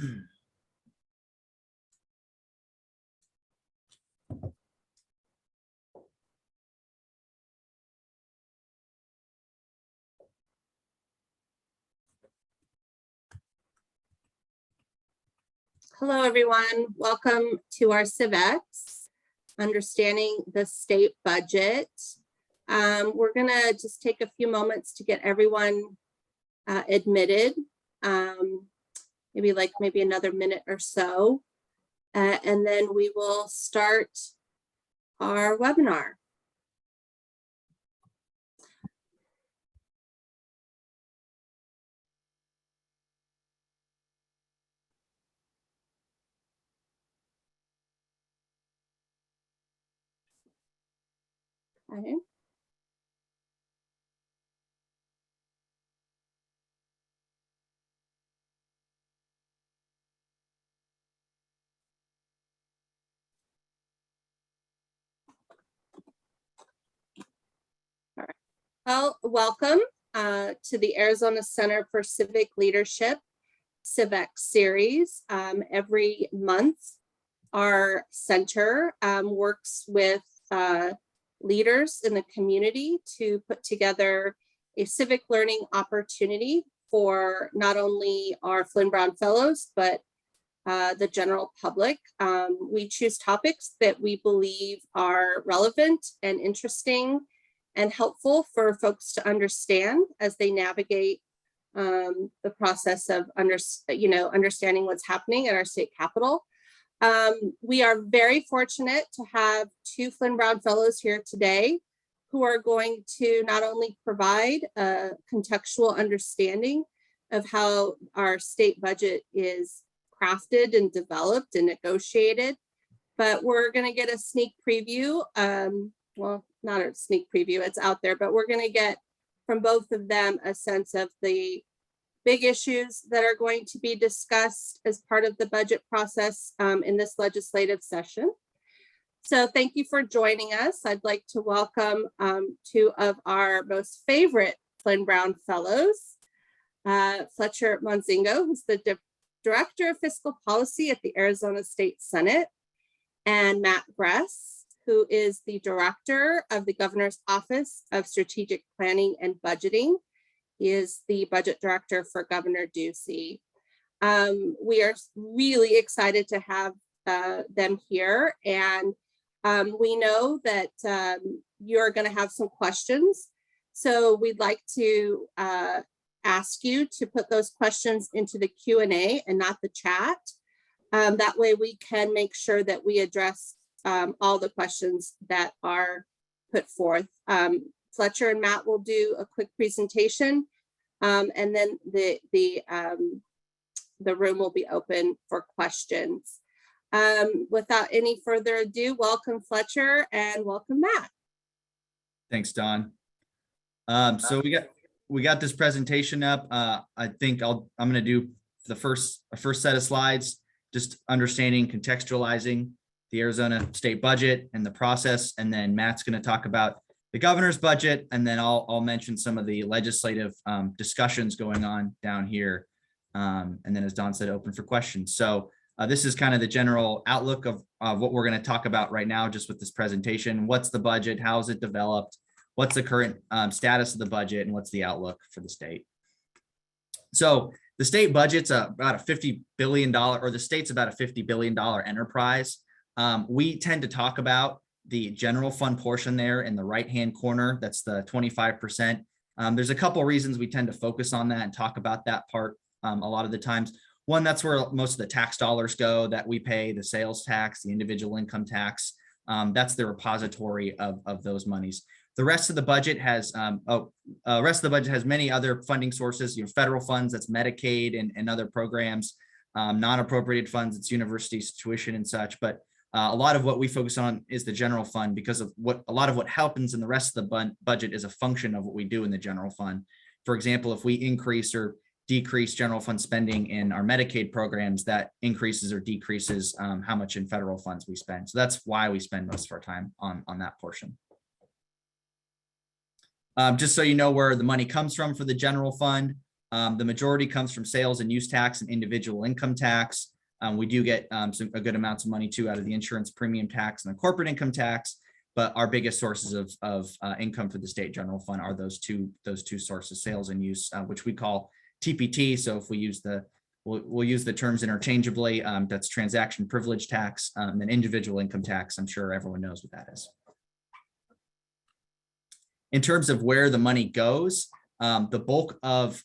Hello, everyone. Welcome to our CivEx, Understanding the State Budget. We're going to just take a few moments to get everyone admitted, maybe another minute or so, and then we will start our webinar. Okay. All right. Well, welcome to the Arizona Center for Civic Leadership CivEx series. Every month, our center works with leaders in the community to put together a civic learning opportunity for not only our Flinn-Brown Fellows, but the general public. We choose topics that we believe are relevant and interesting and helpful for folks to understand as they navigate the process of understanding what's happening at our state capitol. We are very fortunate to have two Flinn-Brown Fellows here today who are going to not only provide a contextual understanding of how our state budget is crafted and developed and negotiated, but we're going to get a sneak preview. Well, not a sneak preview, it's out there, but we're going to get from both of them a sense of the big issues that are going to be discussed as part of the budget process in this legislative session. So thank you for joining us. I'd like to welcome two of our most favorite Flinn-Brown Fellows, Fletcher Montzingo, who's the Director of Fiscal Policy at the Arizona State Senate, and Matt Gress, who is the Director of the Governor's Office of Strategic Planning and Budgeting. He is the Budget Director for Governor Ducey. We are really excited to have them here, and we know that you're going to have some questions. So we'd like to ask you to put those questions into the Q&A and not the chat. That way we can make sure that we address all the questions that are put forth. Fletcher and Matt will do a quick presentation, and then the room will be open for questions. Without any further ado, welcome Fletcher and welcome Matt. Thanks, Dawn. So we got this presentation up. I think I'm going to do the first set of slides, just understanding, contextualizing the Arizona state budget and the process, and then Matt's going to talk about the governor's budget, and then I'll mention some of the legislative discussions going on down here, and then, as Dawn said, open for questions. So this is kind of the general outlook of what we're going to talk about right now, just with this presentation. What's the budget? How is it developed? What's the current status of the budget, and what's the outlook for the state? So the state budget's about a $50 billion, or the state's about a $50 billion enterprise. We tend to talk about the general fund portion there in the right-hand corner. That's the 25%. There's a couple of reasons we tend to focus on that and talk about that part a lot of the times. One, that's where most of the tax dollars go that we pay, the sales tax, the individual income tax. That's the repository of those monies. The rest of the budget has many other funding sources, federal funds, that's Medicaid and other programs, non-appropriated funds, it's universities, tuition and such. But a lot of what we focus on is the general fund, because of a lot of what happens in the rest of the budget is a function of what we do in the general fund. For example, if we increase or decrease general fund spending in our Medicaid programs, that increases or decreases how much in federal funds we spend. So that's why we spend most of our time on that portion. Just so you know where the money comes from for the general fund, The majority comes from sales and use tax and individual income tax. We do get a good amounts of money too out of the insurance premium tax and the corporate income tax, but our biggest sources of income for the state general fund are those two sources, sales and use, which we call TPT. So if we use we'll use the terms interchangeably. That's transaction privilege tax, and individual income tax. I'm sure everyone knows what that is. In terms of where the money goes, the bulk of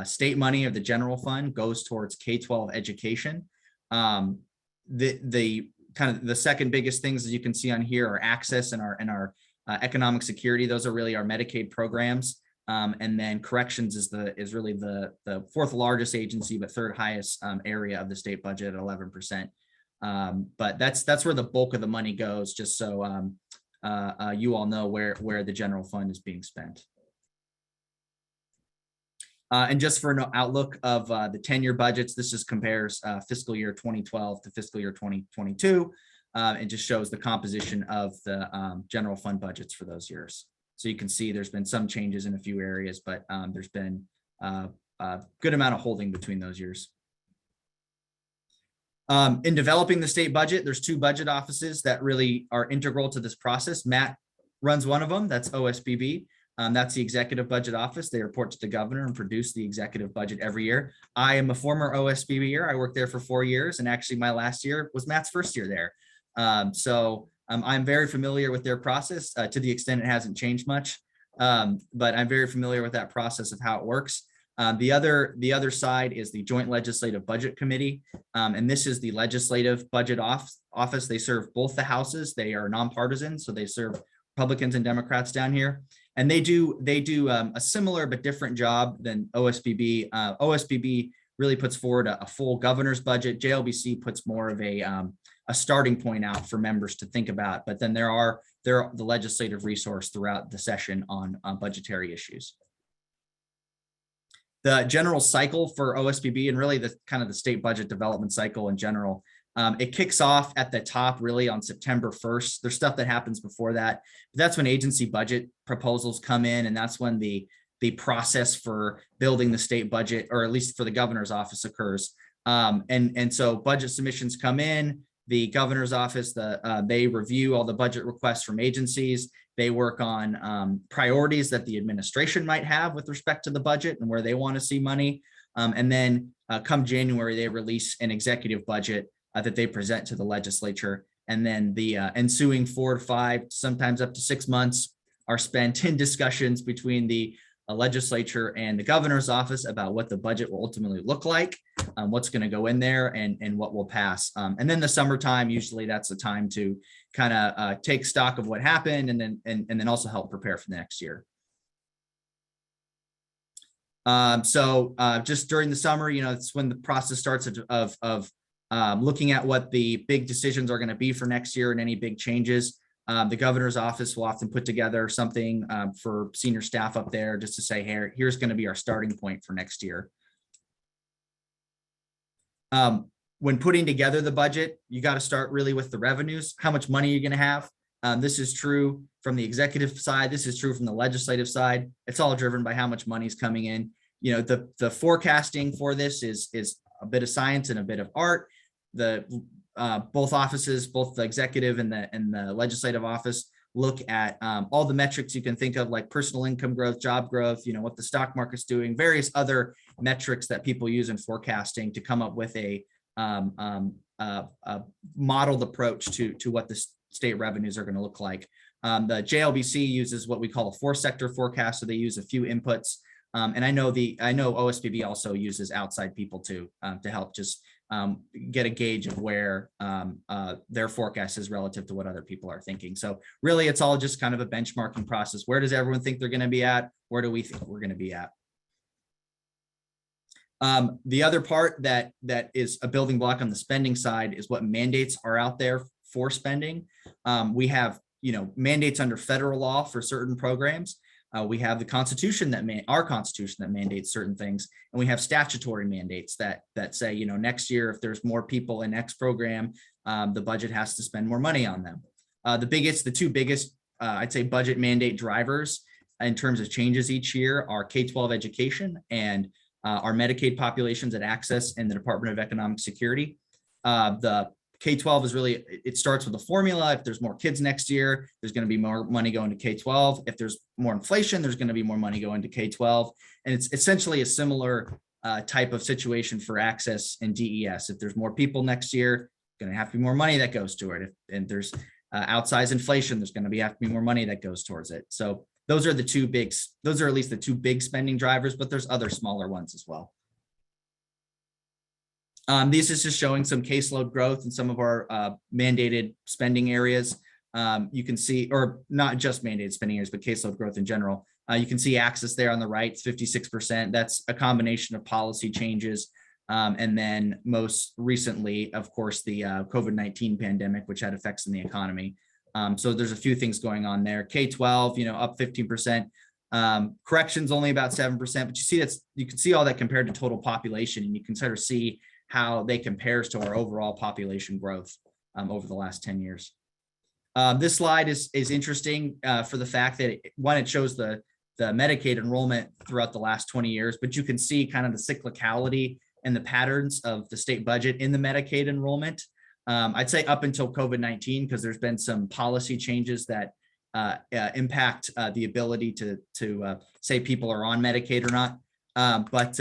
state money of the general fund goes towards K-12 education. The kind of the second biggest things that you can see on here are access and our economic security. Those are really our Medicaid programs. And then corrections is really the fourth largest agency, but third highest area of the state budget at 11%. But that's where the bulk of the money goes, just so you all know where the general fund is being spent. And just for an outlook of the 10-year budgets, this just compares fiscal year 2012 to fiscal year 2022. It just shows the composition of the general fund budgets for those years. So you can see there's been some changes in a few areas, but there's been a good amount of holding between those years. In developing the state budget, there's two budget offices that really are integral to this process. Matt runs one of them, that's OSBB. That's the executive budget office. They report to the governor and produce the executive budget every year. I am a former OSBB-er. I worked there for 4 years, and actually my last year was Matt's first year there. I'm very familiar with their process to the extent it hasn't changed much, but I'm very familiar with that process of how it works. The other side is the Joint Legislative Budget Committee, and this is the legislative budget office. They serve both the houses. They are nonpartisan, so they serve Republicans and Democrats down here, and they do a similar but different job than OSBB. OSBB really puts forward a full governor's budget. JLBC puts more of a starting point out for members to think about, but then they're the legislative resource throughout the session on budgetary issues. The general cycle for OSBB and really the kind of the state budget development cycle in general, it kicks off at the top really on September 1st. There's stuff that happens before that, but that's when agency budget proposals come in, and that's when the process for building the state budget, or at least for the governor's office, occurs. And so budget submissions come in. The governor's office, they review all the budget requests from agencies. They work on priorities that the administration might have with respect to the budget and where they want to see money. And then come January, they release an executive budget that they present to the legislature. And then the ensuing 4 to 5, sometimes up to 6 months are spent in discussions between the legislature and the governor's office about what the budget will ultimately look like, what's going to go in there, and what will pass. And then the summertime, usually that's the time to kind of take stock of what happened, and then also help prepare for the next year. So just during the summer, it's when the process starts of looking at what the big decisions are going to be for next year and any big changes. The governor's office will often put together something for senior staff up there just to say, hey, here's going to be our starting point for next year. When putting together the budget, you got to start really with the revenues. How much money you're going to have. This is true from the executive side. This is true from the legislative side. It's all driven by how much money is coming in. The forecasting for this is a bit of science and a bit of art. Both offices, both the executive and the legislative office, look at all the metrics you can think of, like personal income growth, job growth, what the stock market's doing, various other metrics that people use in forecasting to come up with a modeled approach to what the state revenues are going to look like. The JLBC uses what we call a 4-sector forecast, so they use a few inputs. And I know OSBB also uses outside people to help just get a gauge of where their forecast is relative to what other people are thinking. So really, it's all just kind of a benchmarking process. Where does everyone think they're going to be at? Where do we think we're going to be at? The other part that is a building block on the spending side is what mandates are out there for spending. We have mandates under federal law for certain programs. We have the Constitution our Constitution that mandates certain things, and we have statutory mandates that say, next year, if there's more people in X program, the budget has to spend more money on them. The two biggest, I'd say, budget mandate drivers in terms of changes each year are K-12 education and our Medicaid populations at Access and the Department of Economic Security. The K-12 is really, it starts with a formula. If there's more kids next year, there's going to be more money going to K-12. If there's more inflation, there's going to be more money going to K-12. And it's essentially a similar type of situation for Access and DES. If there's more people next year, going to have to be more money that goes to it. And there's outsized inflation, there's going to have to be more money that goes towards it. So those are at least the two big spending drivers, but there's other smaller ones as well. This is just showing some caseload growth in some of our mandated spending areas. You can see, or not just mandated spending areas, but caseload growth in general. You can see Access there on the right, 56%. That's a combination of policy changes. And then most recently, of course, the COVID-19 pandemic, which had effects in the economy. So there's a few things going on there. K-12, up 15%. Corrections only about 7%, but you can see all that compared to total population, and you can sort of see how they compares to our overall population growth over the last 10 years. This slide is interesting for the fact that it shows the Medicaid enrollment throughout the last 20 years, but you can see kind of the cyclicality and the patterns of the state budget in the Medicaid enrollment. I'd say up until COVID-19, because there's been some policy changes that impact the ability to say people are on Medicaid or not. But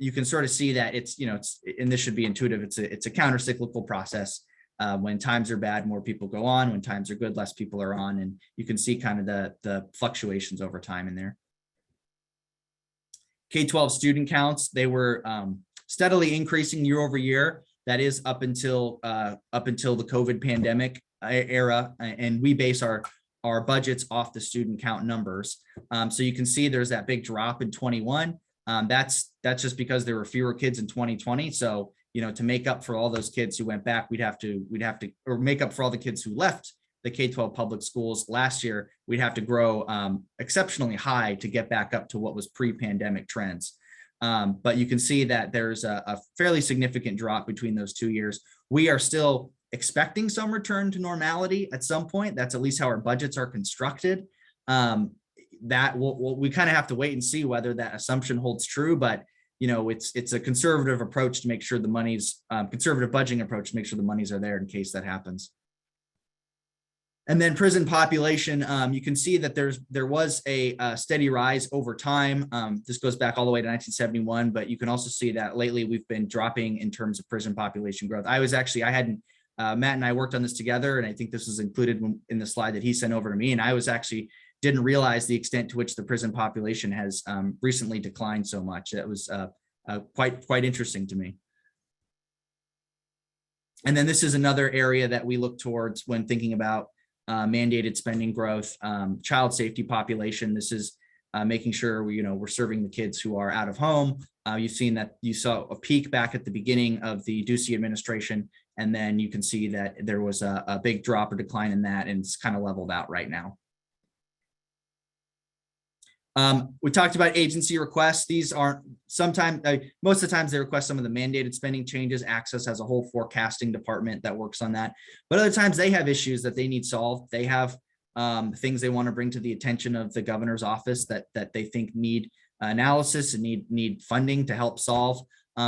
you can sort of see that it's, and this should be intuitive, it's a counter-cyclical process. When times are bad, more people go on. When times are good, less people are on. And you can see kind of the fluctuations over time in there. K-12 student counts, they were steadily increasing year over year. That is up until the COVID pandemic era. And we base our budgets off the student count numbers. So you can see there's that big drop in 21. That's just because there were fewer kids in 2020. So, to make up for all those kids who went back, we'd have to, or make up for all the kids who left the K-12 public schools last year, we'd have to grow exceptionally high to get back up to what was pre-pandemic trends. But you can see that there's a fairly significant drop between those 2 years. We are still expecting some return to normality at some point. That's at least how our budgets are constructed. That we kind of have to wait and see whether that assumption holds true, but it's a conservative approach to make sure the money's conservative budgeting approach to make sure the monies are there in case that happens. And then prison population, you can see that there was a steady rise over time. This goes back all the way to 1971, but you can also see that lately we've been dropping in terms of prison population growth. Matt and I worked on this together, and I think this was included in the slide that he sent over to me. And I didn't realize the extent to which the prison population has recently declined so much. That was quite interesting to me. And then this is another area that we look towards when thinking about mandated spending growth, child safety population. This is making sure we're serving the kids who are out of home. You saw a peak back at the beginning of the Ducey administration, and then you can see that there was a big drop or decline in that, and it's kind of leveled out right now. We talked about agency requests. These aren't most of the times they request some of the mandated spending changes. Access has a whole forecasting department that works on that, but other times they have issues that they need solved. They have things they want to bring to the attention of the governor's office that they think need analysis and need funding to help solve.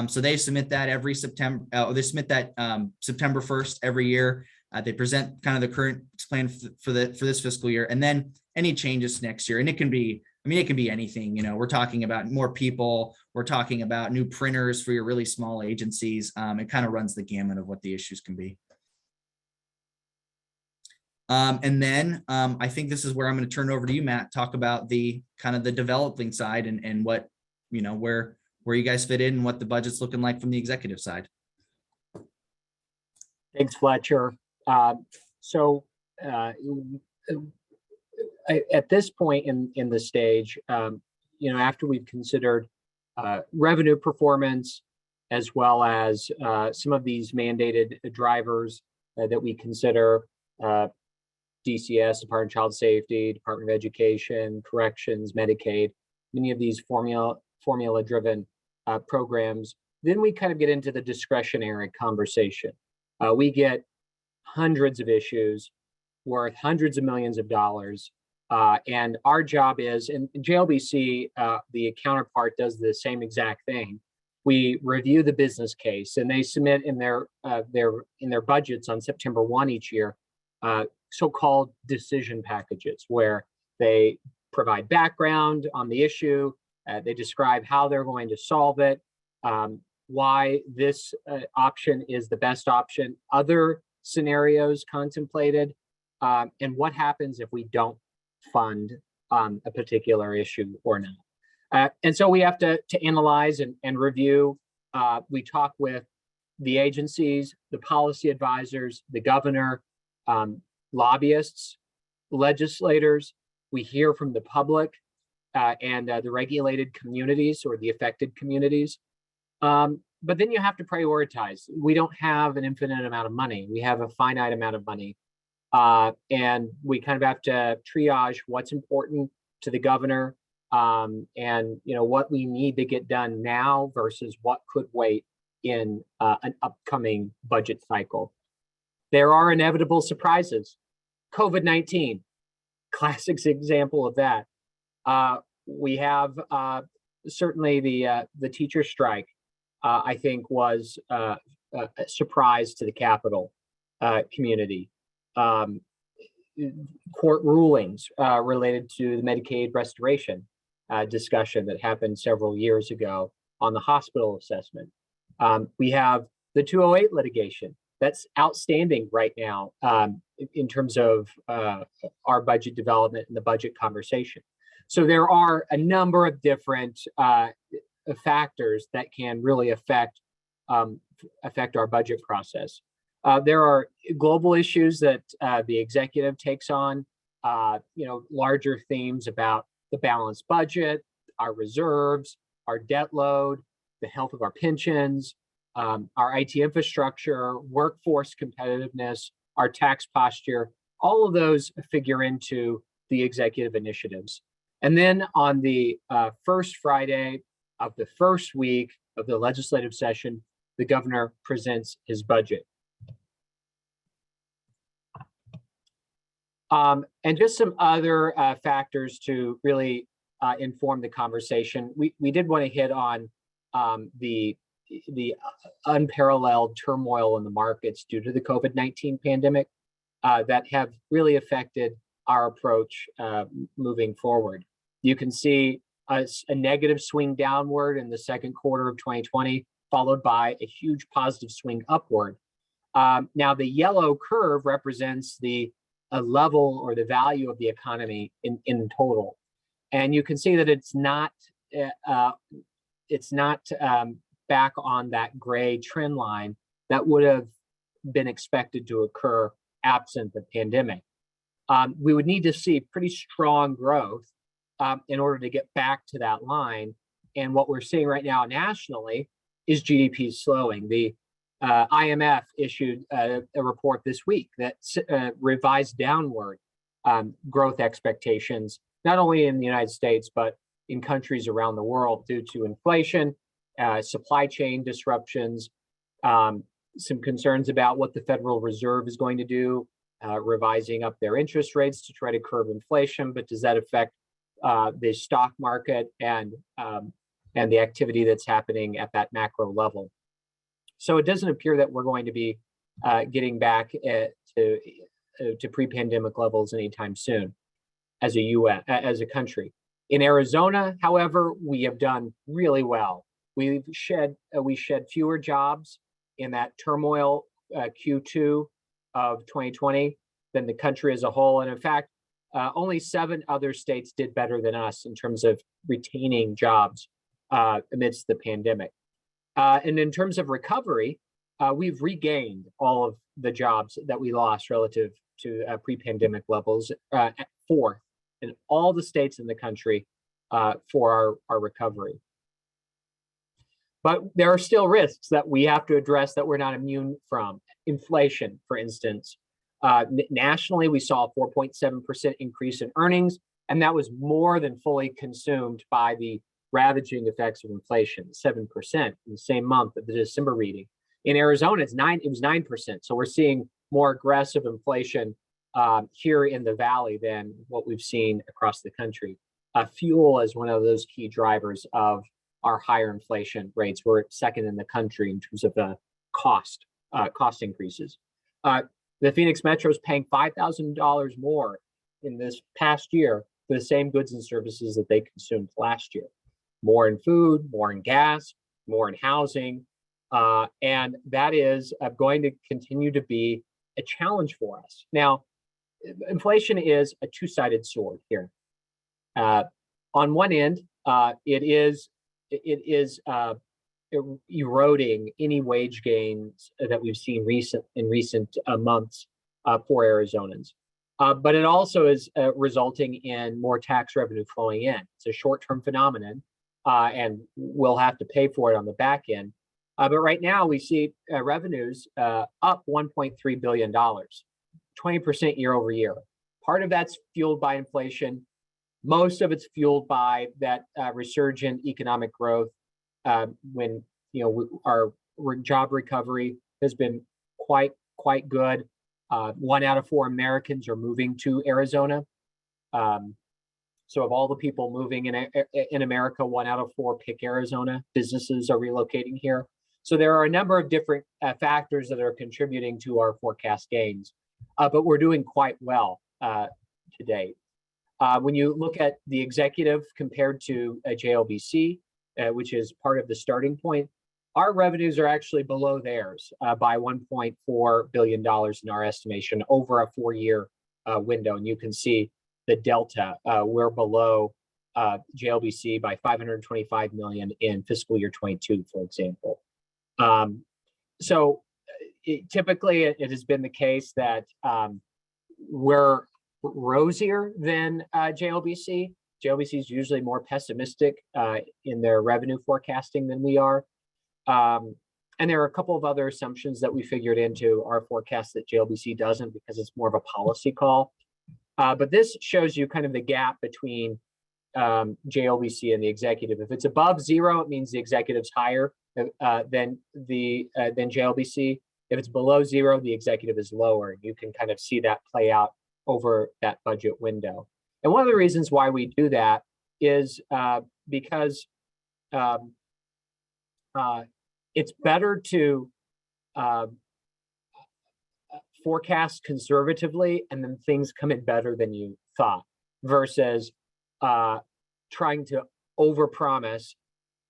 So they submit that every September. They submit that September 1st every year. They present kind of the current plan for this fiscal year, and then any changes next year. And it can be anything. We're talking about more people. We're talking about new printers for your really small agencies. It kind of runs the gamut of what the issues can be. And then I think this is where I'm going to turn over to you, Matt, talk about the kind of the developing side and what, where you guys fit in and what the budget's looking like from the executive side. Thanks, Fletcher. At this point in the stage, after we've considered revenue performance, as well as some of these mandated drivers that we consider, DCS, Department of Child Safety, Department of Education, Corrections, Medicaid, many of these formula-driven programs, then we kind of get into the discretionary conversation. We get hundreds of issues worth hundreds of millions of dollars And our job is, and JLBC, the counterpart does the same exact thing. We review the business case, and they submit in their budgets on September 1 each year, so-called decision packages, where they provide background on the issue. They describe how they're going to solve it, why this option is the best option, other scenarios contemplated, and what happens if we don't fund a particular issue or not. And so we have to analyze and review. We talk with the agencies, the policy advisors, the governor, lobbyists, legislators. We hear from the public and the regulated communities or the affected communities. But then you have to prioritize. We don't have an infinite amount of money. We have a finite amount of money. And we kind of have to triage what's important to the governor, and what we need to get done now versus what could wait in an upcoming budget cycle. There are inevitable surprises. COVID-19, classic example of that. We have certainly the teacher strike. I think was a surprise to the Capitol community. Court rulings related to the Medicaid restoration discussion that happened several years ago on the hospital assessment. We have the 208 litigation that's outstanding right now in terms of our budget development and the budget conversation. So there are a number of different factors that can really affect our budget process. There are global issues that the executive takes on, larger themes about the balanced budget, our reserves, our debt load, the health of our pensions, our IT infrastructure, workforce competitiveness, our tax posture. All of those figure into the executive initiatives. And then on the first Friday of the first week of the legislative session, the governor presents his budget. And just some other factors to really inform the conversation. We did want to hit on the unparalleled turmoil in the markets due to the COVID-19 pandemic that have really affected our approach moving forward. You can see a negative swing downward in the second quarter of 2020, followed by a huge positive swing upward. Now, the yellow curve represents the level or the value of the economy in total. And you can see that it's not back on that gray trend line that would have been expected to occur absent the pandemic. We would need to see pretty strong growth in order to get back to that line. And what we're seeing right now nationally is GDP slowing. The IMF issued a report this week that revised downward growth expectations, not only in the United States, but in countries around the world due to inflation, supply chain disruptions, some concerns about what the Federal Reserve is going to do, revising up their interest rates to try to curb inflation. But does that affect the stock market and the activity that's happening at that macro level? So it doesn't appear that we're going to be getting back to pre-pandemic levels anytime soon as a country. In Arizona, however, we have done really well. We shed fewer jobs in that turmoil Q2 of 2020 than the country as a whole. And in fact, only 7 other states did better than us in terms of retaining jobs amidst the pandemic. And in terms of recovery, we've regained all of the jobs that we lost relative to pre-pandemic levels at 4th in all the states in the country for our recovery. But there are still risks that we have to address that we're not immune from. Inflation, for instance. Nationally, we saw a 4.7% increase in earnings, and that was more than fully consumed by the ravaging effects of inflation, 7% in the same month of the December reading. In Arizona, it was 9%. So we're seeing more aggressive inflation here in the Valley than what we've seen across the country. Fuel is one of those key drivers of our higher inflation rates. We're second in the country in terms of the cost increases. The Phoenix Metro is paying $5,000 more in this past year for the same goods and services that they consumed last year. More in food, more in gas, more in housing. And that is going to continue to be a challenge for us. Now, inflation is a two-sided sword here. On one end, it is eroding any wage gains that we've seen in recent months for Arizonans. But it also is resulting in more tax revenue flowing in. It's a short-term phenomenon, and we'll have to pay for it on the back end. But right now we see revenues up $1.3 billion, 20% year over year. Part of that's fueled by inflation. Most of it's fueled by that resurgent economic growth when our job recovery has been quite good. 1 out of 4 Americans are moving to Arizona. So of all the people moving in America, 1 out of 4 pick Arizona. Businesses are relocating here. So there are a number of different factors that are contributing to our forecast gains, but we're doing quite well to date. When you look at the executive compared to JLBC, which is part of the starting point, our revenues are actually below theirs by $1.4 billion in our estimation over a 4-year window. And you can see the delta. We're below JLBC by $525 million in fiscal year 22, for example. Typically, it has been the case that we're rosier than JLBC. JLBC is usually more pessimistic in their revenue forecasting than we are. And there are a couple of other assumptions that we figured into our forecast that JLBC doesn't, because it's more of a policy call. But this shows you kind of the gap between JLBC and the executive. If it's above 0, it means the executive's higher than JLBC. If it's below 0, the executive is lower. You can kind of see that play out over that budget window. And one of the reasons why we do that is because it's better to forecast conservatively and then things come in better than you thought, versus trying to overpromise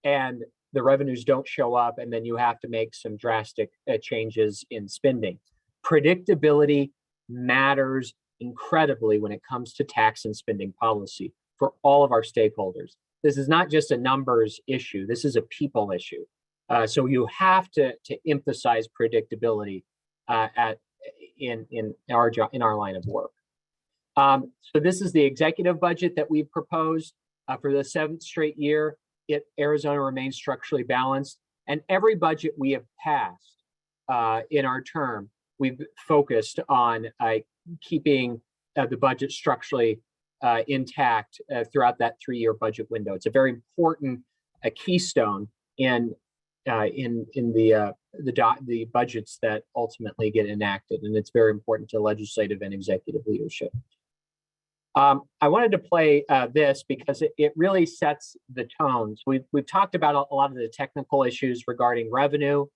and the revenues don't show up and then you have to make some drastic changes in spending. Predictability matters incredibly when it comes to tax and spending policy for all of our stakeholders. This is not just a numbers issue. This is a people issue. So you have to emphasize predictability in our line of work. So this is the executive budget that we've proposed for the 7th straight year. Arizona remains structurally balanced, and every budget we have passed in our term, we've focused on keeping the budget structurally intact throughout that 3-year budget window. It's a very important keystone in the budgets that ultimately get enacted, and it's very important to legislative and executive leadership. I wanted to play this because it really sets the tone. So we've talked about a lot of the technical issues regarding revenue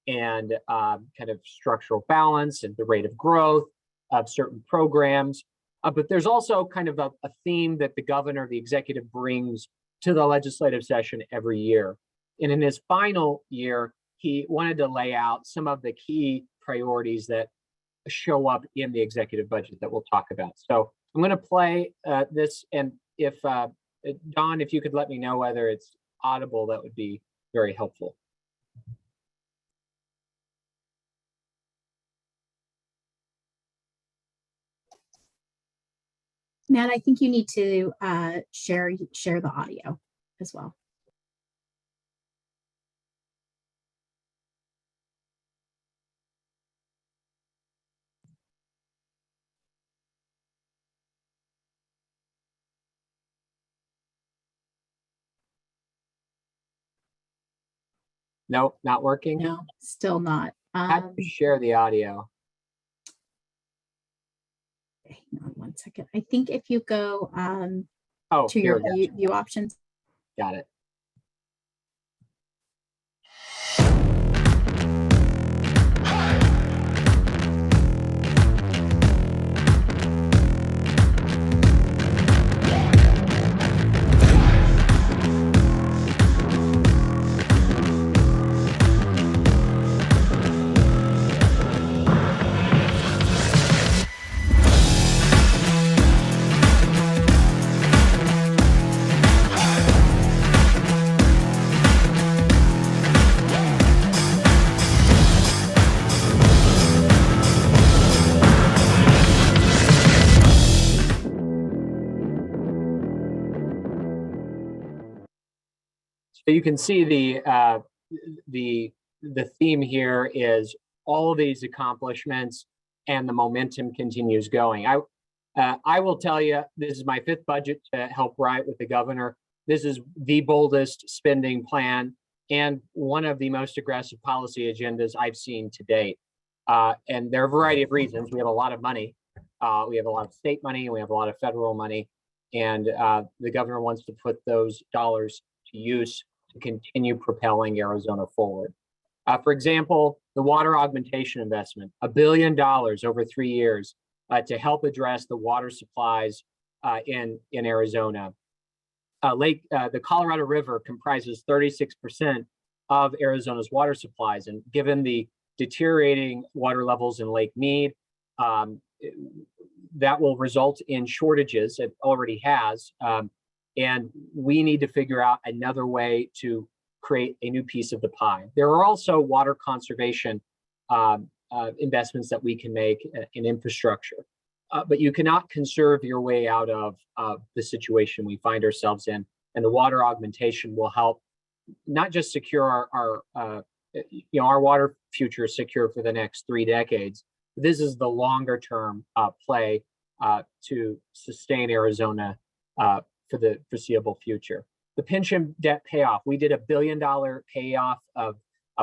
and kind of structural balance and the rate of growth of certain programs. But there's also kind of a theme that the governor, the executive, brings to the legislative session every year. And in his final year, he wanted to lay out some of the key priorities that show up in the executive budget that we'll talk about. So I'm going to play this, and if Don, if you could let me know whether it's audible, that would be very helpful. Matt, I think you need to share the audio as well. No, not working? No, still not. How do you share the audio? hang on one second. I think if you go Oh, to here your we go. view options. Got it. So you can see the theme here is all of these accomplishments and the momentum continues going. I will tell you, this is my 5th budget to help write with the governor. This is the boldest spending plan and one of the most aggressive policy agendas I've seen to date. And there are a variety of reasons. We have a lot of money. We have a lot of state money. We have a lot of federal money. And the governor wants to put those dollars to use to continue propelling Arizona forward. For example, the water augmentation investment, $1 billion over 3 years to help address the water supplies in Arizona. The Colorado River comprises 36% of Arizona's water supplies, and given the deteriorating water levels in Lake Mead, that will result in shortages. It already has. And we need to figure out another way to create a new piece of the pie. There are also water conservation investments that we can make in infrastructure, but you cannot conserve your way out of the situation we find ourselves in. And the water augmentation will help not just secure our water future secure for the next 3 decades. This is the longer term play to sustain Arizona for the foreseeable future. The pension debt payoff, we did $1 billion payoff of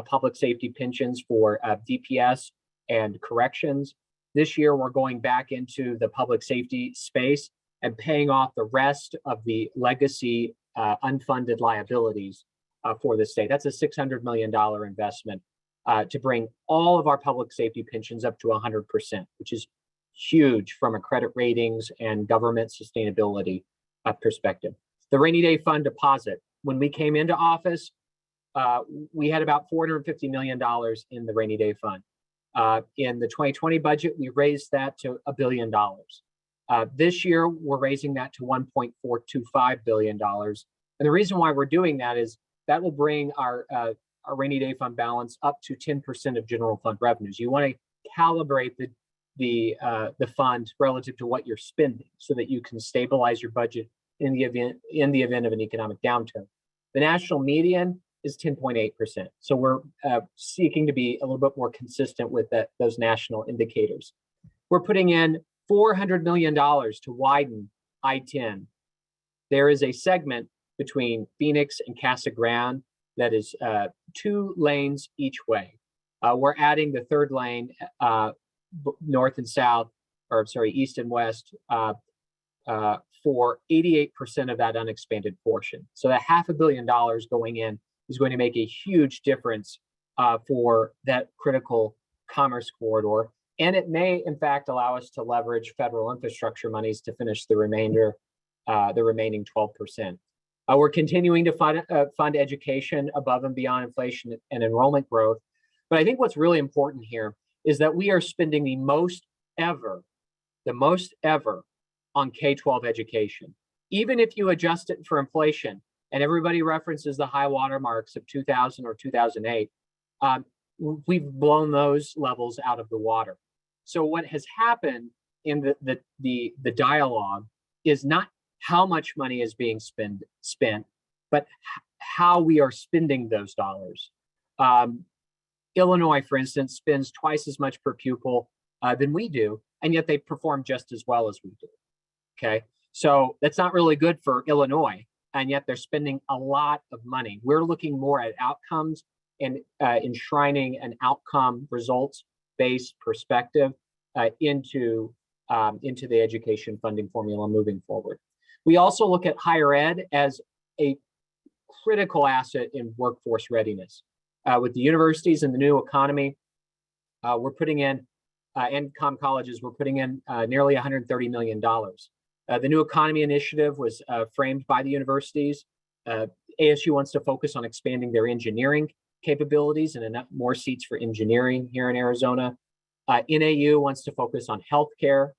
public safety pensions for DPS and corrections. This year, we're going back into the public safety space and paying off the rest of the legacy unfunded liabilities for the state. That's a $600 million investment to bring all of our public safety pensions up to 100%, which is huge from a credit ratings and government sustainability perspective. The rainy day fund deposit. When we came into office, we had about $450 million in the rainy day fund. In the 2020 budget, we raised that to $1 billion. This year, we're raising that to $1.425 billion. And the reason why we're doing that is that will bring our rainy day fund balance up to 10% of general fund revenues. You want to calibrate the fund relative to what you're spending so that you can stabilize your budget in the event of an economic downturn. The national median is 10.8%. So we're seeking to be a little bit more consistent with those national indicators. We're putting in $400 million to widen I-10. There is a segment between Phoenix and Casa Grande that is 2 lanes each way. We're adding the 3rd lane north and south, or sorry, east and west for 88% of that unexpanded portion. So that $500 million going in is going to make a huge difference for that critical commerce corridor. And it may, in fact, allow us to leverage federal infrastructure monies to finish the remaining 12%. We're continuing to fund education above and beyond inflation and enrollment growth. But I think what's really important here is that we are spending the most ever on K-12 education. Even if you adjust it for inflation, and everybody references the high water marks of 2000 or 2008, we've blown those levels out of the water. So what has happened in the dialogue is not how much money is being spent, but how we are spending those dollars. Illinois, for instance, spends twice as much per pupil than we do, and yet they perform just as well as we do. Okay, so that's not really good for Illinois, and yet they're spending a lot of money. We're looking more at outcomes and enshrining an outcome results-based perspective into into the education funding formula moving forward. We also look at higher ed as a critical asset in workforce readiness. With the universities and the new economy, we're putting in, and colleges, we're putting in nearly $130 million. The new economy initiative was framed by the universities. ASU wants to focus on expanding their engineering capabilities and enough more seats for engineering here in Arizona. NAU wants to focus on healthcare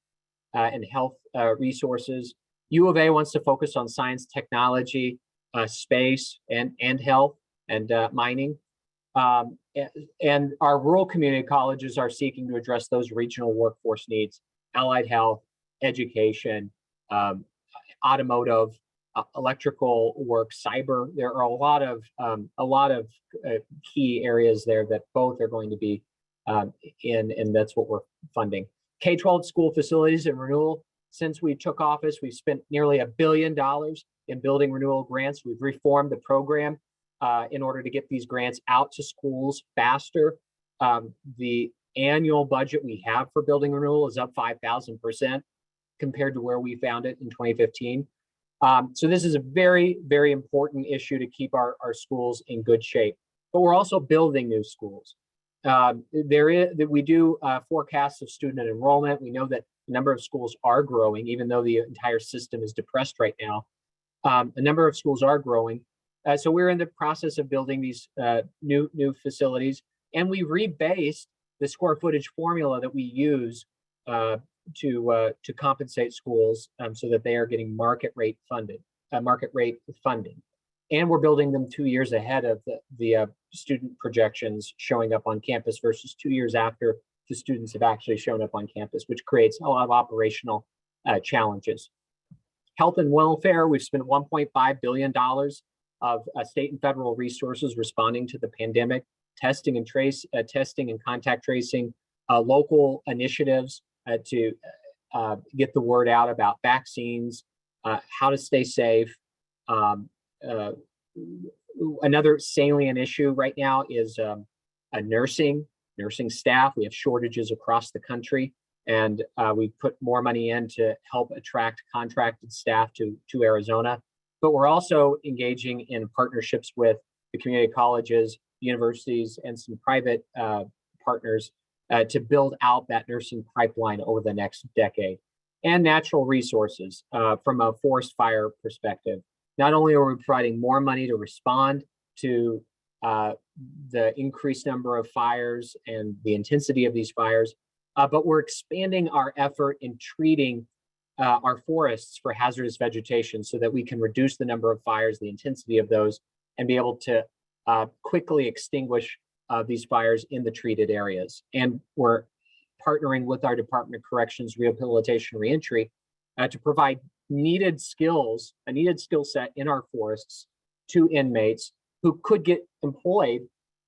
and health resources. U of A wants to focus on science, technology, space, and health and mining. And our rural community colleges are seeking to address those regional workforce needs: allied health, education, automotive, electrical work, cyber. There are a lot of key areas there that both are going to be and that's what we're funding. K-12 school facilities and renewal. Since we took office, we've spent nearly $1 billion in building renewal grants. We've reformed the program in order to get these grants out to schools faster. The annual budget we have for building renewal is up 5,000% compared to where we found it in 2015. So this is a very, very important issue to keep our schools in good shape. But we're also building new schools. We do forecasts of student enrollment. We know that the number of schools are growing, even though the entire system is depressed right now. A number of schools are growing. So we're in the process of building these new facilities, and we rebased the square footage formula that we use to compensate schools so that they are getting market rate funding. And we're building them 2 years ahead of the student projections showing up on campus versus 2 years after the students have actually shown up on campus, which creates a lot of operational challenges. Health and welfare, we've spent $1.5 billion of state and federal resources responding to the pandemic, testing and contact tracing, local initiatives to get the word out about vaccines, how to stay safe. Another salient issue right now is nursing staff. We have shortages across the country, and we put more money in to help attract contracted staff to Arizona. But we're also engaging in partnerships with the community colleges, universities, and some private partners to build out that nursing pipeline over the next decade. And natural resources from a forest fire perspective. Not only are we providing more money to respond to the increased number of fires and the intensity of these fires, but we're expanding our effort in treating our forests for hazardous vegetation so that we can reduce the number of fires, the intensity of those, and be able to quickly extinguish these fires in the treated areas. And we're partnering with our Department of Corrections, Rehabilitation, Reentry to provide a needed skill set in our forests to inmates who could get employed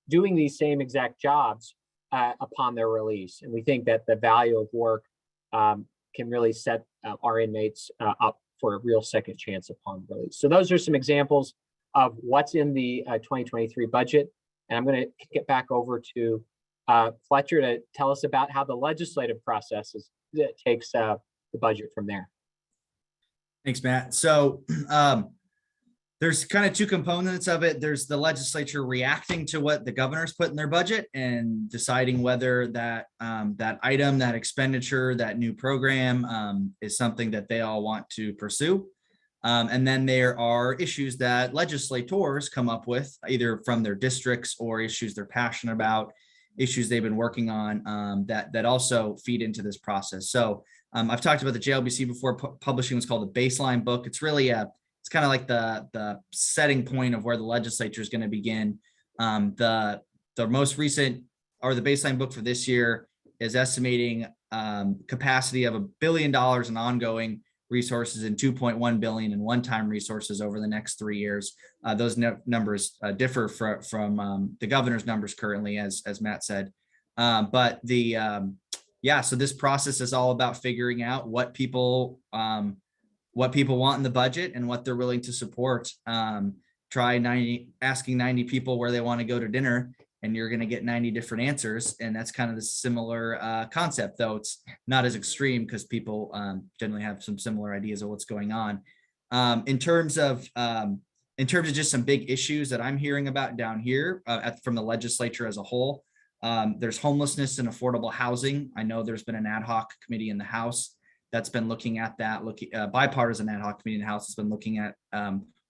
doing these same exact jobs upon their release. And we think that the value of work can really set our inmates up for a real second chance upon release. So those are some examples of what's in the 2023 budget. And I'm going to kick it back over to Fletcher to tell us about how the legislative process takes the budget from there. Thanks, Matt. So there's kind of two components of it. There's the legislature reacting to what the governor's put in their budget and deciding whether that item, that expenditure, that new program is something that they all want to pursue. And then there are issues that legislators come up with either from their districts or issues they're passionate about, issues they've been working on that also feed into this process. So I've talked about the JLBC before, publishing what's called the baseline book. It's really it's kind of like the setting point of where the legislature is going to begin. The most recent, or the baseline book for this year, is estimating capacity of $1 billion in ongoing resources and $2.1 billion in one-time resources over the next 3 years. Those numbers differ from the governor's numbers currently, as Matt said. But so this process is all about figuring out what people want in the budget and what they're willing to support. Asking 90 people where they want to go to dinner and you're going to get 90 different answers. And that's kind of the similar concept, though it's not as extreme because people generally have some similar ideas of what's going on. In terms of just some big issues that I'm hearing about down here from the legislature as a whole, there's homelessness and affordable housing. I know there's been an ad hoc committee in the House that's been looking at that, bipartisan ad hoc committee in the House has been looking at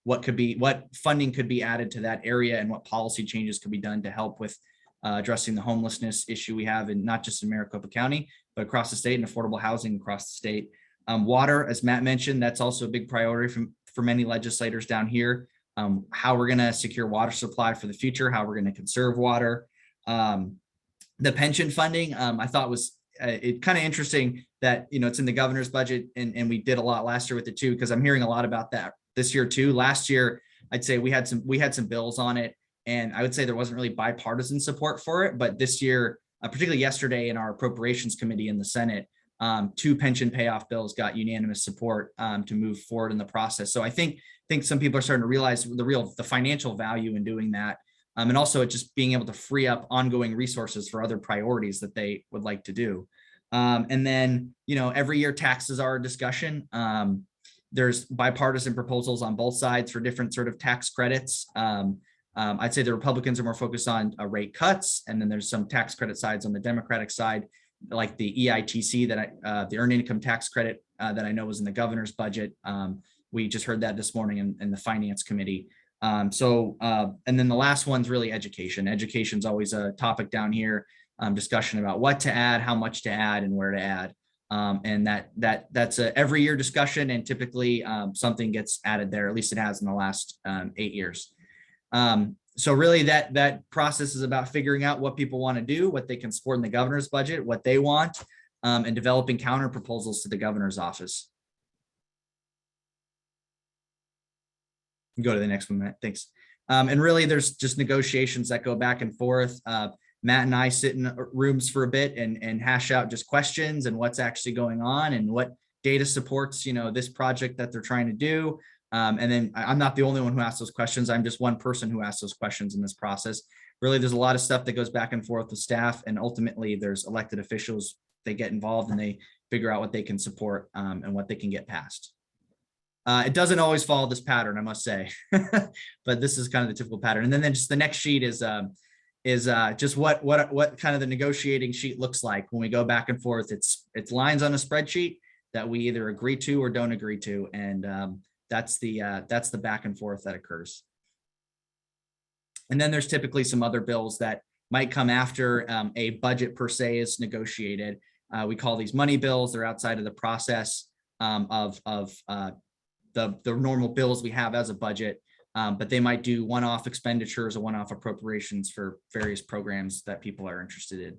what funding could be added to that area and what policy changes could be done to help with addressing the homelessness issue we have in not just in Maricopa County, but across the state, and affordable housing across the state. Water, as Matt mentioned, that's also a big priority for many legislators down here. How we're going to secure water supply for the future, how we're going to conserve water. The pension funding, I thought was it kind of interesting that, it's in the governor's budget, and we did a lot last year with it too, because I'm hearing a lot about that this year too. Last year, I'd say we had some bills on it, and I would say there wasn't really bipartisan support for it. But this year, particularly yesterday in our appropriations committee in the Senate, 2 pension payoff bills got unanimous support to move forward in the process. So I think some people are starting to realize the financial value in doing that. And also it just being able to free up ongoing resources for other priorities that they would like to do. And then, every year taxes are a discussion. There's bipartisan proposals on both sides for different sort of tax credits. I'd say the Republicans are more focused on rate cuts. And then there's some tax credit sides on the Democratic side, like the EITC the earned income tax credit that I know was in the governor's budget. We just heard that this morning in the finance committee. And then the last one's really education. Education's always a topic down here, discussion about what to add, how much to add, and where to add. And that's a every year discussion, and typically something gets added there. At least it has in the last 8 years. So really that process is about figuring out what people want to do, what they can support in the governor's budget, what they want, and developing counter proposals to the governor's office. Go to the next one, Matt. Thanks. And really, there's just negotiations that go back and forth. Matt and I sit in rooms for a bit and hash out just questions and what's actually going on and what data supports, this project that they're trying to do. And then I'm not the only one who asks those questions. I'm just one person who asks those questions in this process. Really, there's a lot of stuff that goes back and forth with staff, and ultimately there's elected officials. They get involved and they figure out what they can support and what they can get passed. It doesn't always follow this pattern, I must say, but this is kind of the typical pattern. And then just the next sheet is just what kind of the negotiating sheet looks like when we go back and forth. It's lines on a spreadsheet that we either agree to or don't agree to, and that's the back and forth that occurs. And then there's typically some other bills that might come after a budget per se is negotiated. We call these money bills. They're outside of the process of the normal bills we have as a budget, but they might do one-off expenditures or one-off appropriations for various programs that people are interested in.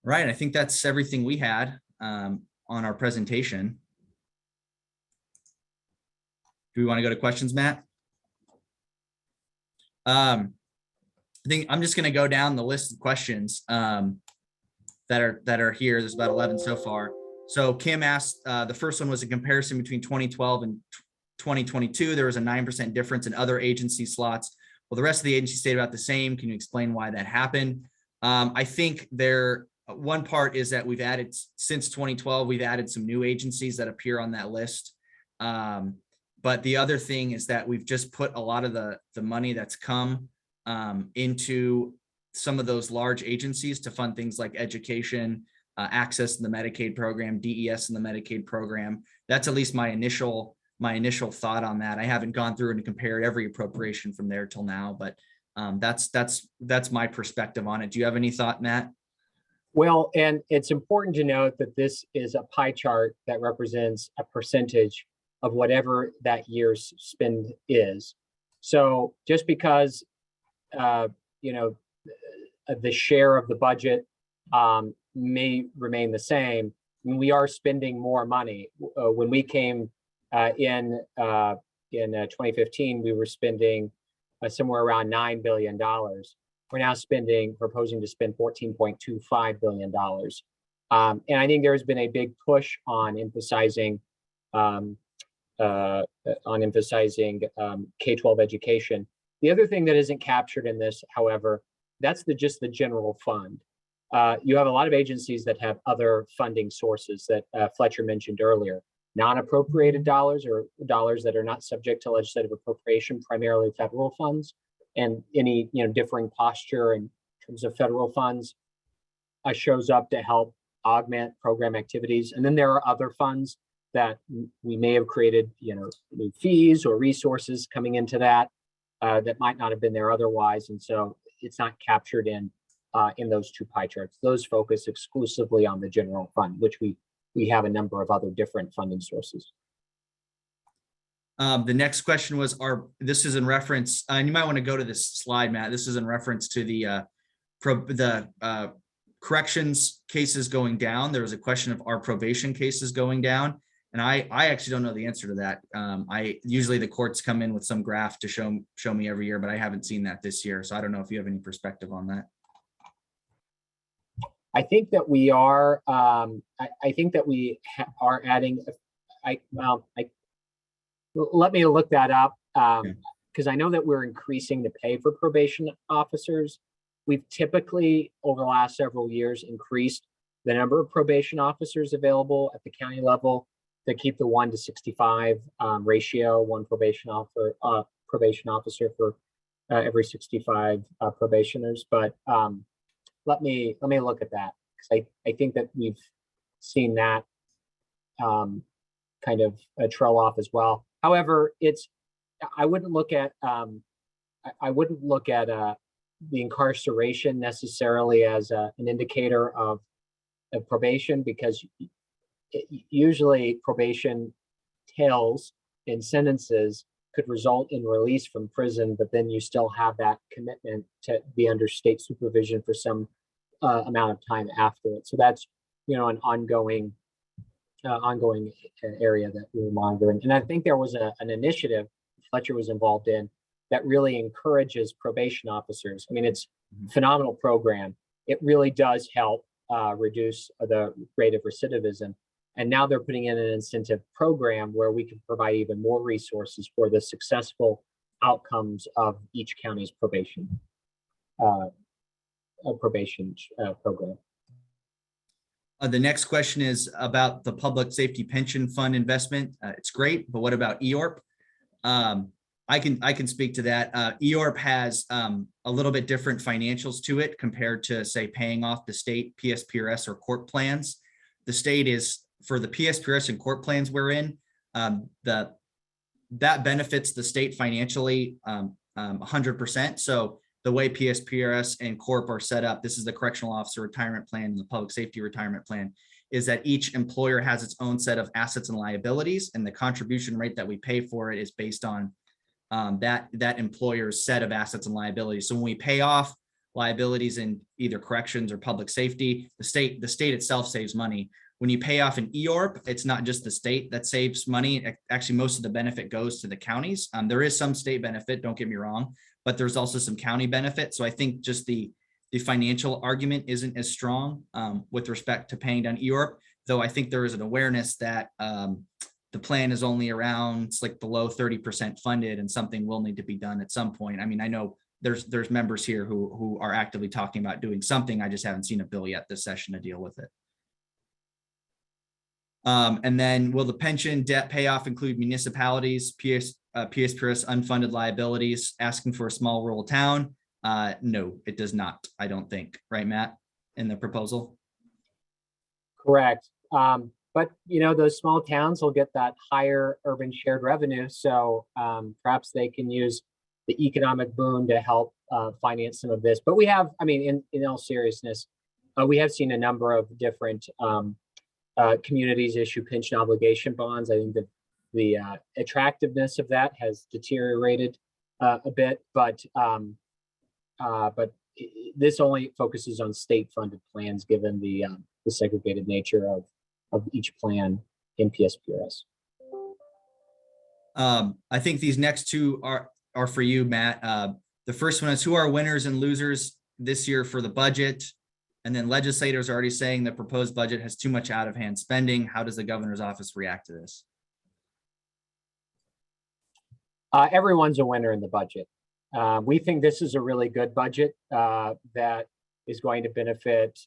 Right, I think that's everything we had on our presentation. Do we want to go to questions, Matt? I think I'm just going to go down the list of questions that are here. There's about 11 so far. So Kim asked, the first one was a comparison between 2012 and 2022. There was a 9% difference in other agency slots. Well, the rest of the agency stayed about the same. Can you explain why that happened? I think one part is that we've added, since 2012, we've added some new agencies that appear on that list. But the other thing is that we've just put a lot of the money that's come into some of those large agencies to fund things like education, access in the Medicaid program, DES in the Medicaid program. That's at least my initial thought on that. I haven't gone through and compared every appropriation from there till now, but that's my perspective on it. Do you have any thought, Matt? Well, and it's important to note that this is a pie chart that represents a percentage of whatever that year's spend is. So just because, the share of the budget may remain the same, we are spending more money. When we came in 2015, we were spending somewhere around $9 billion. We're now proposing to spend $14.25 billion. And I think there's been a big push on emphasizing K-12 education. The other thing that isn't captured in this, however, that's just the general fund. You have a lot of agencies that have other funding sources that Fletcher mentioned earlier, non-appropriated dollars or dollars that are not subject to legislative appropriation, primarily federal funds, and any differing posture in terms of federal funds shows up to help augment program activities. And then there are other funds that we may have created, new fees or resources coming into that that might not have been there otherwise, and so it's not captured in those two pie charts. Those focus exclusively on the general fund, which we have a number of other different funding sources. The next question was, this is in reference, and you might want to go to this slide, Matt. This is in reference to the corrections cases going down. There was a question of our probation cases going down. And I actually don't know the answer to that. Usually the courts come in with some graph to show me every year, but I haven't seen that this year. So I don't know if you have any perspective on that. I think that we are. I think that we are adding. Let me look that up because I know that we're increasing the pay for probation officers. We've typically, over the last several years, increased the number of probation officers available at the county level to keep the 1 to 65 ratio, one probation officer for every 65 probationers. But let me look at that, because I think that we've seen that kind of trail off as well. However, I wouldn't look at the incarceration necessarily as an indicator of probation, because usually probation tails in sentences could result in release from prison, but then you still have that commitment to be under state supervision for some amount of time after it. So that's an ongoing area that we're monitoring. And I think there was an initiative Fletcher was involved in that really encourages probation officers. I mean, it's a phenomenal program. It really does help reduce the rate of recidivism. And now they're putting in an incentive program where we can provide even more resources for the successful outcomes of each county's probation program. The next question is about the Public Safety Pension Fund investment. It's great, but what about EORP? I can speak to that. EORP has a little bit different financials to it compared to, say, paying off the state PSPRS or court plans. The state is, for the PSPRS and court plans we're in, that benefits the state financially 100%. So the way PSPRS and corp are set up, this is the correctional officer retirement plan and the public safety retirement plan, is that each employer has its own set of assets and liabilities, and the contribution rate that we pay for it is based on that employer's set of assets and liabilities. So when we pay off liabilities in either corrections or public safety, the state itself saves money. When you pay off an EORP, it's not just the state that saves money. Actually, most of the benefit goes to the counties. There is some state benefit, don't get me wrong, but there's also some county benefit. So I think just the financial argument isn't as strong with respect to paying down EORP, though I think there is an awareness that the plan is only around, it's like below 30% funded, and something will need to be done at some point. I mean, I know there's members here who are actively talking about doing something. I just haven't seen a bill yet this session to deal with it. And then, will the pension debt payoff include municipalities, PSPRS unfunded liabilities? Asking for a small rural town? No, it does not. I don't think, right, Matt, in the proposal? Correct. But those small towns will get that higher urban shared revenue, so perhaps they can use the economic boom to help finance some of this. But we have, I mean, in all seriousness, we have seen a number of different communities issue pension obligation bonds. I think that the attractiveness of that has deteriorated a bit, but this only focuses on state-funded plans, given the segregated nature of each plan in PSPRS. I think these next two are for you, Matt. The first one is, who are winners and losers this year for the budget? And then legislators are already saying the proposed budget has too much out-of-hand spending. How does the governor's office react to this? Everyone's a winner in the budget. We think this is a really good budget that is going to benefit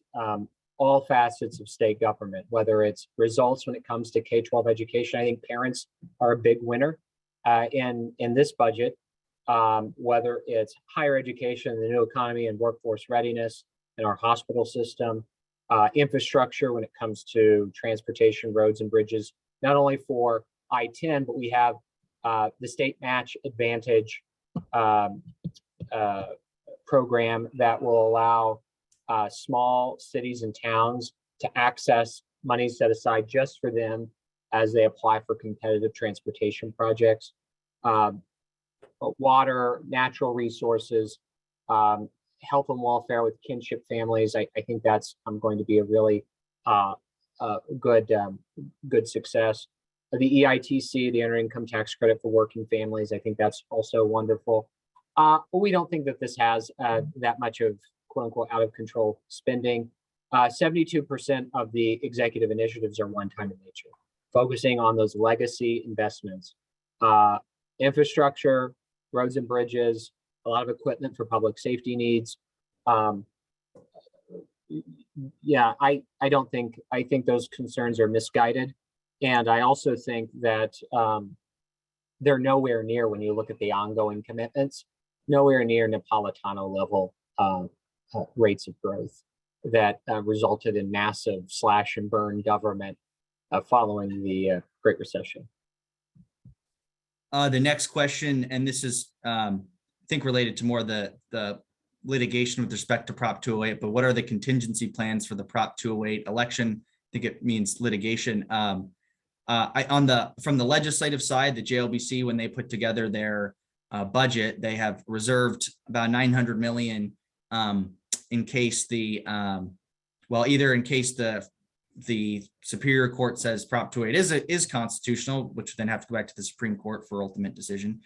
all facets of state government, whether it's results when it comes to K-12 education. I think parents are a big winner in this budget, whether it's higher education, the new economy and workforce readiness in our hospital system, infrastructure when it comes to transportation, roads and bridges, not only for I-10, but we have the state match advantage program that will allow small cities and towns to access money set aside just for them as they apply for competitive transportation projects. Water, natural resources, health and welfare with kinship families. I think that's going to be a really good success. The EITC, the earned income tax credit for working families, I think that's also wonderful. But we don't think that this has that much of quote unquote out of control spending. 72% of the executive initiatives are one-time in nature, focusing on those legacy investments, infrastructure, roads and bridges, a lot of equipment for public safety needs. Yeah, I think those concerns are misguided. And I also think that they're nowhere near, when you look at the ongoing commitments, nowhere near Napolitano level rates of growth that resulted in massive slash and burn government following the Great Recession. The next question, and this is, I think, related to more the litigation with respect to Prop 208, but what are the contingency plans for the Prop 208 election? I think it means litigation. From the legislative side, the JLBC, when they put together their budget, they have reserved about $900 million in case either in case the Superior Court says Prop 208 is constitutional, which would then have to go back to the Supreme Court for ultimate decision,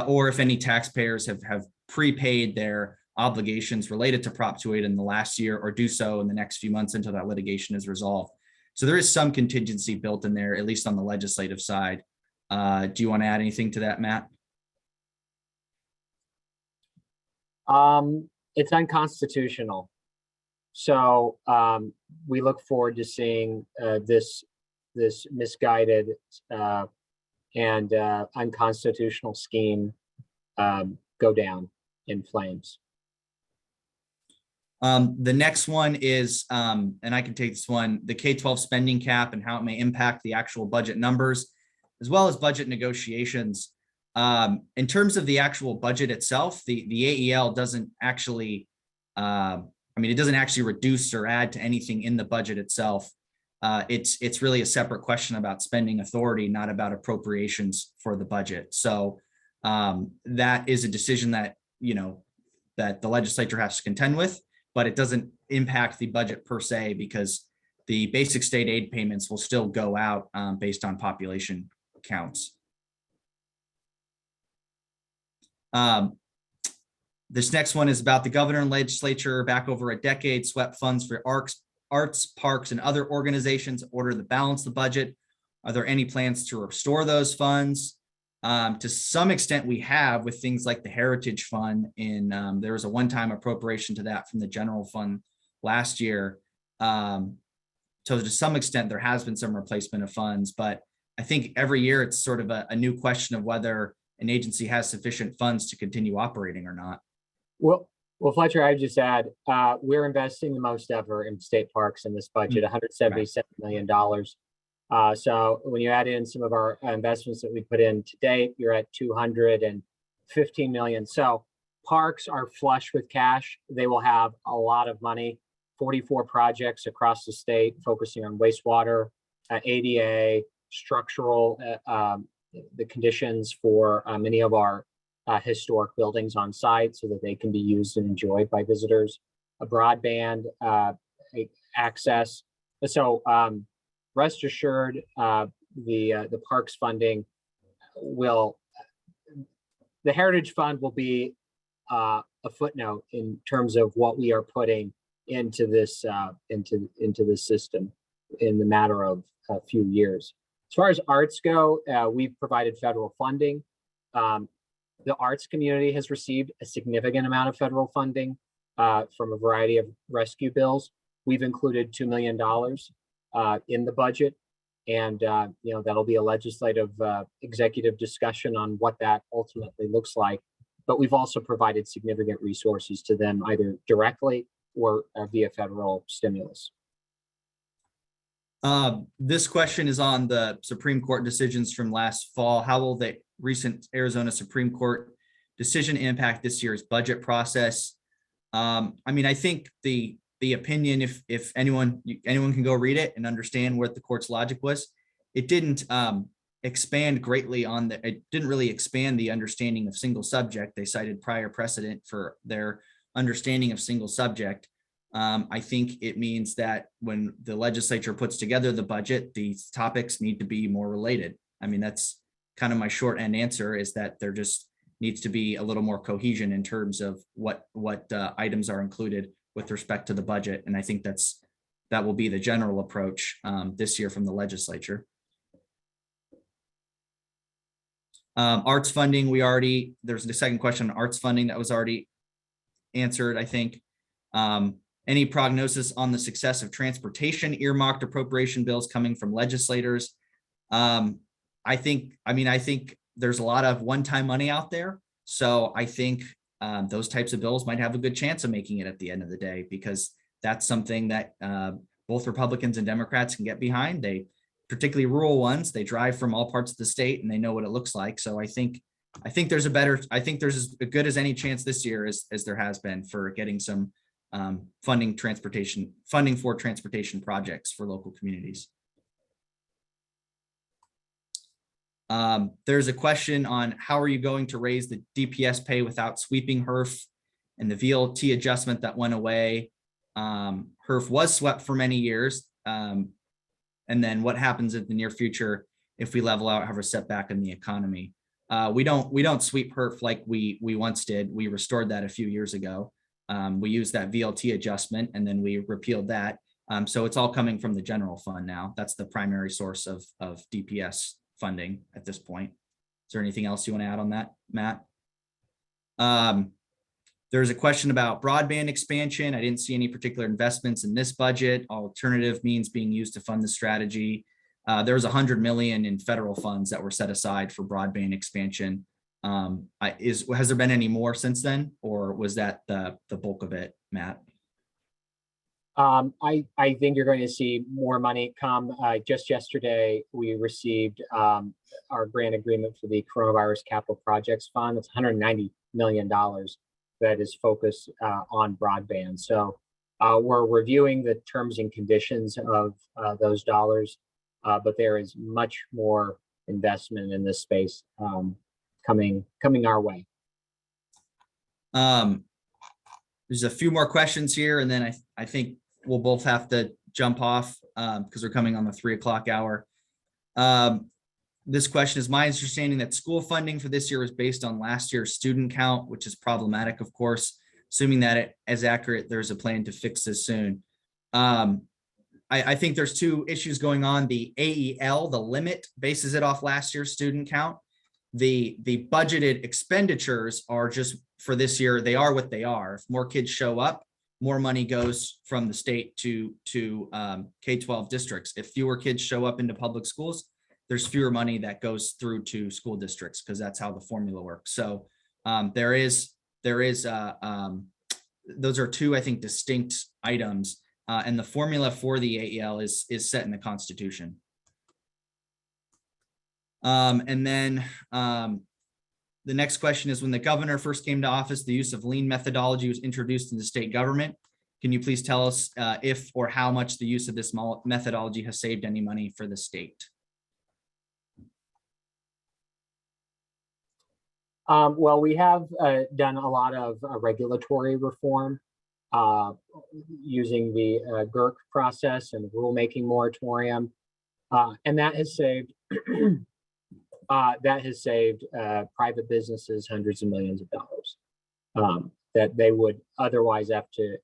or if any taxpayers have prepaid their obligations related to Prop 208 in the last year, or do so in the next few months until that litigation is resolved. So there is some contingency built in there, at least on the legislative side. Do you want to add anything to that, Matt? It's unconstitutional. So we look forward to seeing this misguided and unconstitutional scheme go down in flames. The next one is, and I can take this one, the K-12 spending cap and how it may impact the actual budget numbers, as well as budget negotiations. In terms of the actual budget itself, the AEL doesn't actually, it doesn't actually reduce or add to anything in the budget itself. It's really a separate question about spending authority, not about appropriations for the budget. So that is a decision that, that the legislature has to contend with, but it doesn't impact the budget per se, because the basic state aid payments will still go out based on population counts. This next one is about the governor and legislature back over a decade swept funds for arts, parks, and other organizations in order to balance the budget. Are there any plans to restore those funds? To some extent, we have, with things like the Heritage Fund. There was a one-time appropriation to that from the general fund last year. So to some extent, there has been some replacement of funds, but I think every year it's sort of a new question of whether an agency has sufficient funds to continue operating or not. Well, Fletcher, I'd just add, we're investing the most ever in state parks in this budget, $177 million. So when you add in some of our investments that we put in to date, you're at $215 million. So parks are flush with cash. They will have a lot of money, 44 projects across the state focusing on wastewater, ADA, structural, the conditions for many of our historic buildings on site so that they can be used and enjoyed by visitors, a broadband access. So rest assured, the parks funding the Heritage Fund will be a footnote in terms of what we are putting into this system in the matter of a few years. As far as arts go, we've provided federal funding. The arts community has received a significant amount of federal funding from a variety of rescue bills. We've included $2 million in the budget, and that'll be a legislative executive discussion on what that ultimately looks like. But we've also provided significant resources to them, either directly or via federal stimulus. This question is on the Supreme Court decisions from last fall. How will the recent Arizona Supreme Court decision impact this year's budget process? I mean, I think the opinion, if anyone can go read it and understand what the court's logic was, it didn't expand greatly on it didn't really expand the understanding of single subject. They cited prior precedent for their understanding of single subject. I think it means that when the legislature puts together the budget, these topics need to be more related. I mean, that's kind of my short end answer, is that there just needs to be a little more cohesion in terms of what items are included with respect to the budget. And I think that will be the general approach this year from the legislature. Arts funding, there's the second question on arts funding that was already answered, I think. Any prognosis on the success of transportation earmarked appropriation bills coming from legislators? I think there's a lot of one-time money out there. So I think those types of bills might have a good chance of making it at the end of the day, because that's something that both Republicans and Democrats can get behind. They, particularly rural ones, they drive from all parts of the state and they know what it looks like. So I think there's as good as any chance this year as there has been for getting some funding for transportation projects for local communities. There's a question on how are you going to raise the DPS pay without sweeping HERF and the VLT adjustment that went away. HERF was swept for many years. And then what happens in the near future if we level out, have a setback in the economy? We don't sweep HERF like we once did. We restored that a few years ago. We used that VLT adjustment and then we repealed that. So it's all coming from the general fund now. That's the primary source of DPS funding at this point. Is there anything else you want to add on that, Matt? There's a question about broadband expansion. I didn't see any particular investments in this budget. Alternative means being used to fund the strategy. There was $100 million in federal funds that were set aside for broadband expansion. Has there been any more since then, or was that the bulk of it, Matt? I think you're going to see more money come. Just yesterday, we received our grant agreement for the Coronavirus Capital Projects Fund. It's $190 million that is focused on broadband. So we're reviewing the terms and conditions of those dollars, but there is much more investment in this space coming our way. There's a few more questions here, and then I think we'll both have to jump off because we're coming on the 3 o'clock hour. This question is my understanding that school funding for this year is based on last year's student count, which is problematic, of course. Assuming that it is accurate, there's a plan to fix this soon. I think there's two issues going on. The AEL, the limit, bases it off last year's student count. The budgeted expenditures are just for this year. They are what they are. If more kids show up, more money goes from the state to K-12 districts. If fewer kids show up into public schools, there's fewer money that goes through to school districts, because that's how the formula works. So those are two, I think, distinct items, and the formula for the AEL is set in the Constitution. And then the next question is, when the governor first came to office, the use of lean methodology was introduced in the state government. Can you please tell us if or how much the use of this methodology has saved any money for the state? Well, we have done a lot of regulatory reform using the GERC process and rulemaking moratorium, and that has saved private businesses hundreds of millions of dollars that they would otherwise have to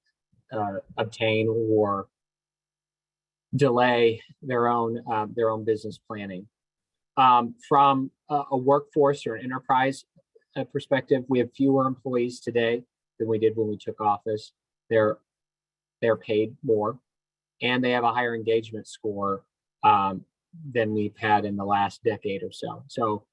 obtain or delay their own business planning. From a workforce or an enterprise perspective, we have fewer employees today than we did when we took office. They're paid more, and they have a higher engagement score than we've had in the last decade or so. So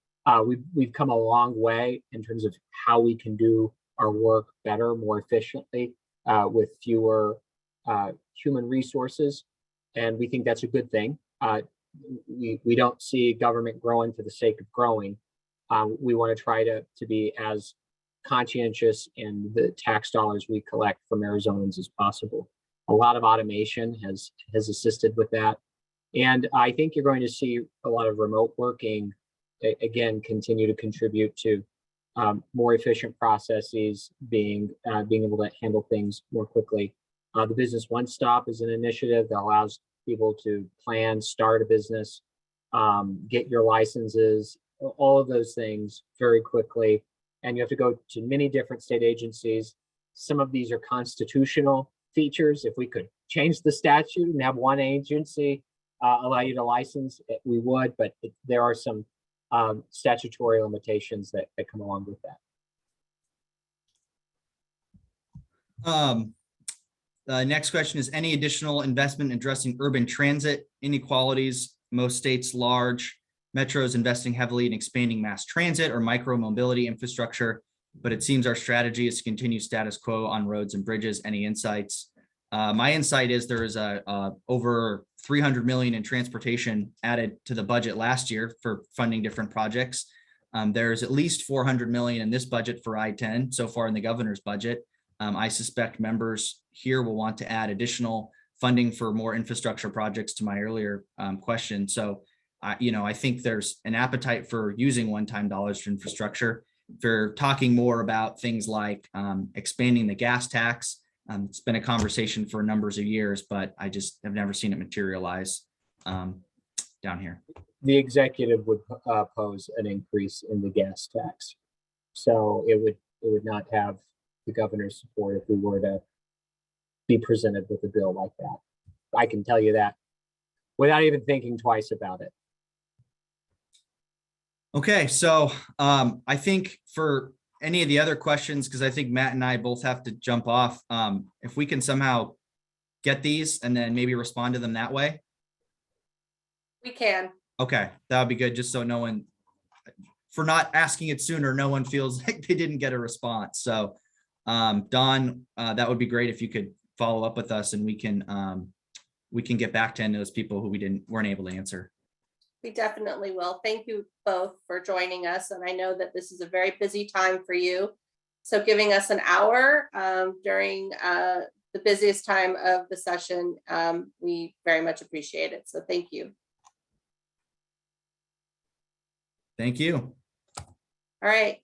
we've come a long way in terms of how we can do our work better, more efficiently, with fewer human resources, and we think that's a good thing. We don't see government growing for the sake of growing. We want to try to be as conscientious in the tax dollars we collect from Arizonans as possible. A lot of automation has assisted with that. And I think you're going to see a lot of remote working, again, continue to contribute to more efficient processes, being able to handle things more quickly. The Business One Stop is an initiative that allows people to plan, start a business, get your licenses, all of those things very quickly. And you have to go to many different state agencies. Some of these are constitutional features. If we could change the statute and have one agency allow you to license, we would, but there are some statutory limitations that come along with that. Next question is, any additional investment addressing urban transit inequalities? Most states large metros investing heavily in expanding mass transit or micro mobility infrastructure, but it seems our strategy is to continue status quo on roads and bridges. Any insights? My insight is there is over 300 million in transportation added to the budget last year for funding different projects. There's at least 400 million in this budget for I-10 so far in the governor's budget. I suspect members here will want to add additional funding for more infrastructure projects to my earlier question. So, I think there's an appetite for using one-time dollars for infrastructure. If you're talking more about things like expanding the gas tax, it's been a conversation for numbers of years, but I just have never seen it materialize down here. The executive would pose an increase in the gas tax, so it would not have the governor's support if we were to be presented with a bill like that. I can tell you that without even thinking twice about it. Okay, so I think for any of the other questions, because I think Matt and I both have to jump off, if we can somehow get these and then maybe respond to them that way. We can. Okay, that would be good, just so no one, for not asking it sooner, no one feels like they didn't get a response. So Don, that would be great if you could follow up with us and we can get back to those people who weren't able to answer. We definitely will. Thank you both for joining us. And I know that this is a very busy time for you. So giving us an hour during the busiest time of the session, we very much appreciate it. So thank you. Thank you. All right.